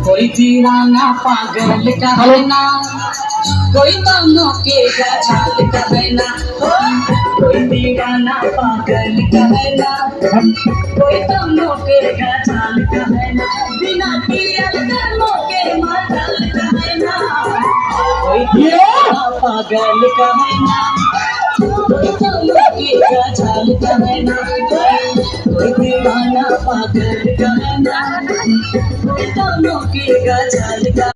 कोई दीवाना पागल कहना, कोई दोनों के गजाल कहना। कोई दीवाना पागल कहना, कोई दोनों के गजाल कहना। बिना पियल दोनों के मचल कहना। कोई दीवाना पागल कहना, कोई दोनों के गजाल कहना। कोई दीवाना पागल कहना, कोई दोनों के गजाल कहना।